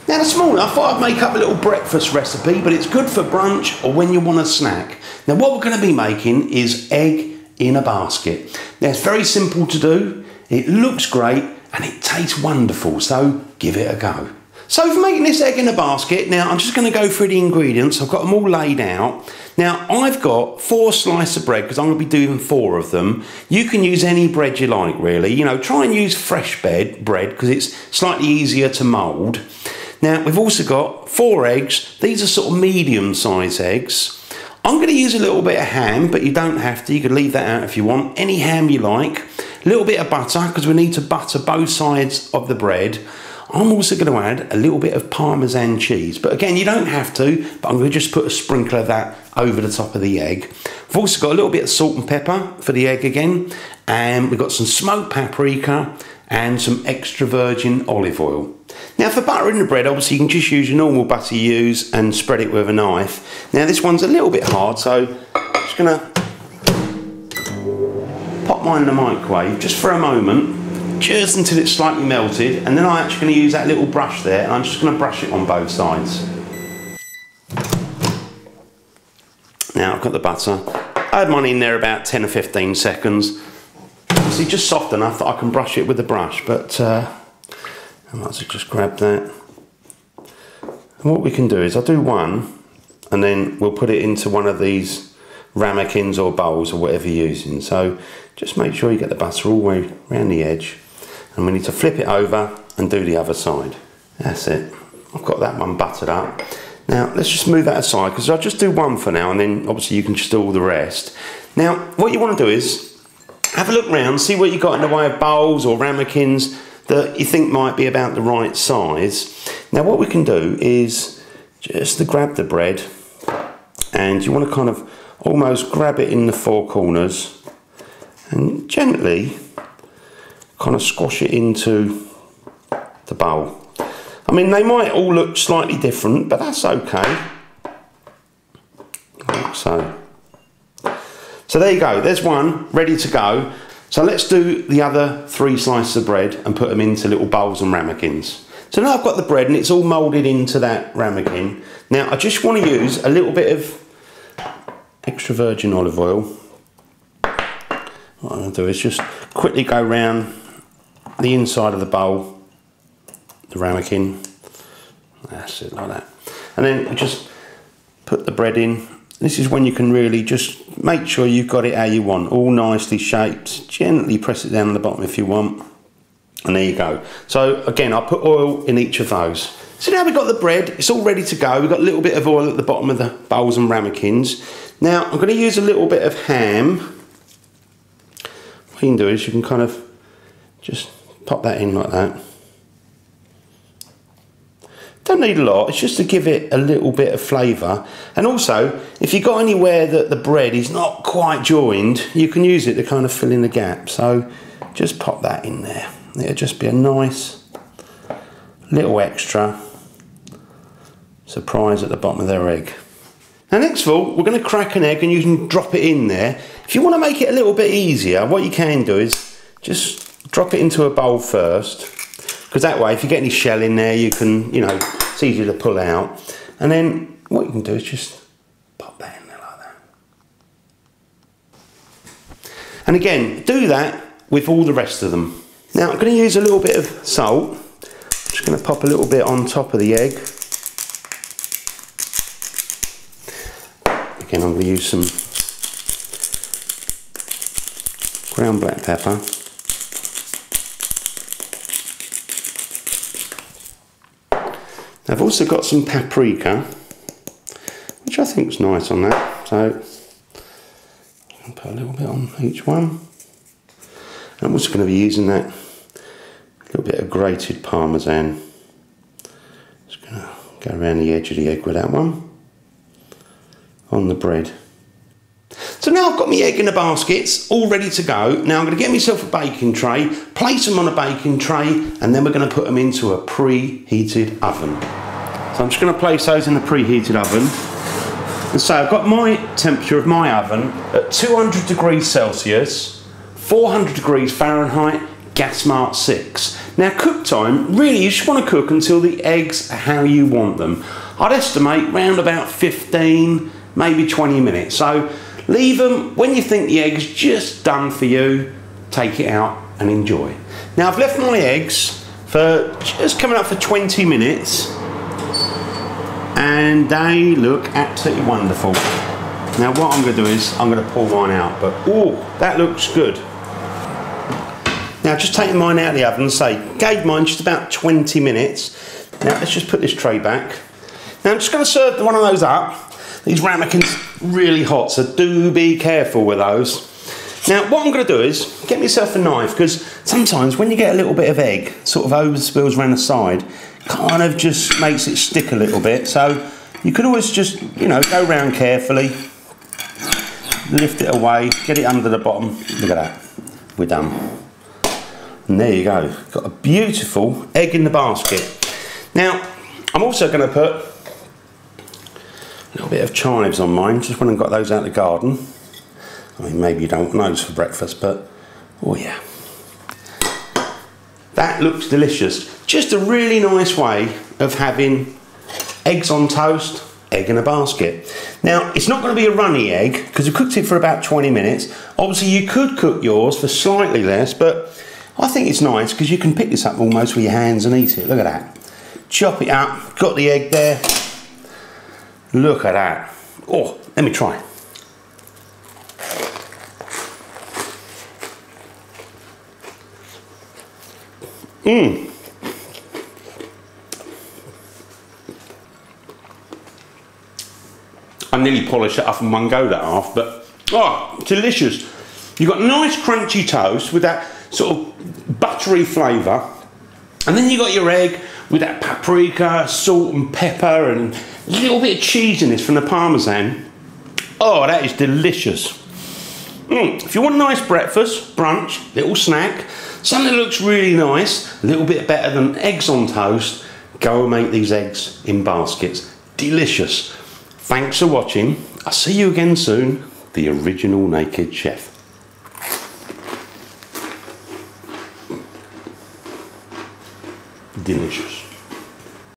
Now this morning I thought I'd make up a little breakfast recipe, but it's good for brunch or when you want a snack. Now what we're going to be making is egg in a basket. Now it's very simple to do, it looks great and it tastes wonderful, so give it a go. So for making this egg in a basket, now I'm just going to go through the ingredients. I've got them all laid out. Now I've got 4 slices of bread because I'm going to be doing 4 of them. You can use any bread you like really. You know, try and use fresh bread because it's slightly easier to mould. Now we've also got 4 eggs. These are sort of medium size eggs. I'm going to use a little bit of ham, but you don't have to. You could leave that out if you want. Any ham you like. A little bit of butter because we need to butter both sides of the bread. I'm also going to add a little bit of Parmesan cheese, but again, you don't have to, but I'm going to just put a sprinkle of that over the top of the egg. We've also got a little bit of salt and pepper for the egg again, and we've got some smoked paprika and some extra virgin olive oil. Now for buttering the bread, obviously you can just use your normal butter you use and spread it with a knife. Now this one's a little bit hard, so I'm just going to pop mine in the microwave just for a moment. Just until it's slightly melted, and then I'm actually going to use that little brush there and I'm just going to brush it on both sides. Now I've got the butter. I had mine in there about 10 or 15 seconds. Obviously just soft enough that I can brush it with the brush, but I might as well just grab that. And what we can do is I'll do one and then we'll put it into one of these ramekins or bowls or whatever you're using. So just make sure you get the butter all the way around the edge. And we need to flip it over and do the other side. That's it. I've got that one buttered up. Now let's just move that aside because I'll just do one for now and then obviously you can just do all the rest. Now what you want to do is have a look around, see what you've got in the way of bowls or ramekins that you think might be about the right size. Now what we can do is just to grab the bread and you want to kind of almost grab it in the 4 corners and gently kind of squash it into the bowl. I mean, they might all look slightly different, but that's okay. Like so. So there you go, there's one ready to go. So let's do the other 3 slices of bread and put them into little bowls and ramekins. So now I've got the bread and it's all moulded into that ramekin. Now I just want to use a little bit of extra virgin olive oil. What I'm going to do is just quickly go round the inside of the bowl, the ramekin. That's it, like that. And then just put the bread in. This is when you can really just make sure you've got it how you want, all nicely shaped. Gently press it down on the bottom if you want. And there you go. So again, I'll put oil in each of those. So now we've got the bread, it's all ready to go. We've got a little bit of oil at the bottom of the bowls and ramekins. Now I'm going to use a little bit of ham. What you can do is you can kind of just pop that in like that. Don't need a lot, it's just to give it a little bit of flavour. And also, if you've got anywhere that the bread is not quite joined, you can use it to kind of fill in the gap. So just pop that in there. It'll just be a nice little extra surprise at the bottom of their egg. Now next of all, we're going to crack an egg and you can drop it in there. If you want to make it a little bit easier, what you can do is just drop it into a bowl first, because that way if you get any shell in there you can, you know, it's easier to pull out. And then what you can do is just pop that in there like that. And again, do that with all the rest of them. Now I'm going to use a little bit of salt. I'm just going to pop a little bit on top of the egg. Again, I'm going to use some ground black pepper. I've also got some paprika, which I think is nice on that. So I'll put a little bit on each one. And I'm also going to be using that little bit of grated Parmesan. Just going to go around the edge of the egg with that one on the bread. So now I've got my egg in the baskets, all ready to go. Now I'm going to get myself a baking tray, place them on a baking tray, and then we're going to put them into a preheated oven. So I'm just going to place those in the preheated oven. And so I've got my temperature of my oven at 200 degrees Celsius, 400 degrees Fahrenheit, gas mark 6. Now cook time, really you just want to cook until the eggs are how you want them. I'd estimate round about 15, maybe 20 minutes. So leave them, when you think the egg's just done for you, take it out and enjoy. Now I've left my eggs for just coming up for 20 minutes and they look absolutely wonderful. Now what I'm going to do is I'm going to pull mine out, but oh, that looks good. Now just taking mine out of the oven, gave mine just about 20 minutes. Now let's just put this tray back. Now I'm just going to serve one of those up. These ramekins really hot, so do be careful with those. Now what I'm going to do is get myself a knife, because sometimes when you get a little bit of egg sort of overspills around the side, kind of just makes it stick a little bit. So you can always just, you know, go round carefully, lift it away, get it under the bottom. Look at that, we're done. And there you go, got a beautiful egg in the basket. Now I'm also going to put a little bit of chives on mine, just when I've got those out of the garden. I mean, maybe you don't want those for breakfast, but oh yeah. That looks delicious. Just a really nice way of having eggs on toast, egg in a basket. Now, it's not going to be a runny egg, because we cooked it for about 20 minutes. Obviously, you could cook yours for slightly less, but I think it's nice because you can pick this up almost with your hands and eat it. Look at that. Chop it up, got the egg there. Look at that. Oh, let me try. Mmm. I nearly polished it up in one go, that half, but oh, delicious. You've got nice crunchy toast with that sort of buttery flavour, and then you got your egg with that paprika, salt and pepper, and a little bit of cheesiness from the parmesan. Oh, that is delicious. If you want a nice breakfast, brunch, little snack, something that looks really nice, a little bit better than eggs on toast, go and make these eggs in baskets. Delicious. Thanks for watching. I'll see you again soon. The original Naked Chef. Delicious.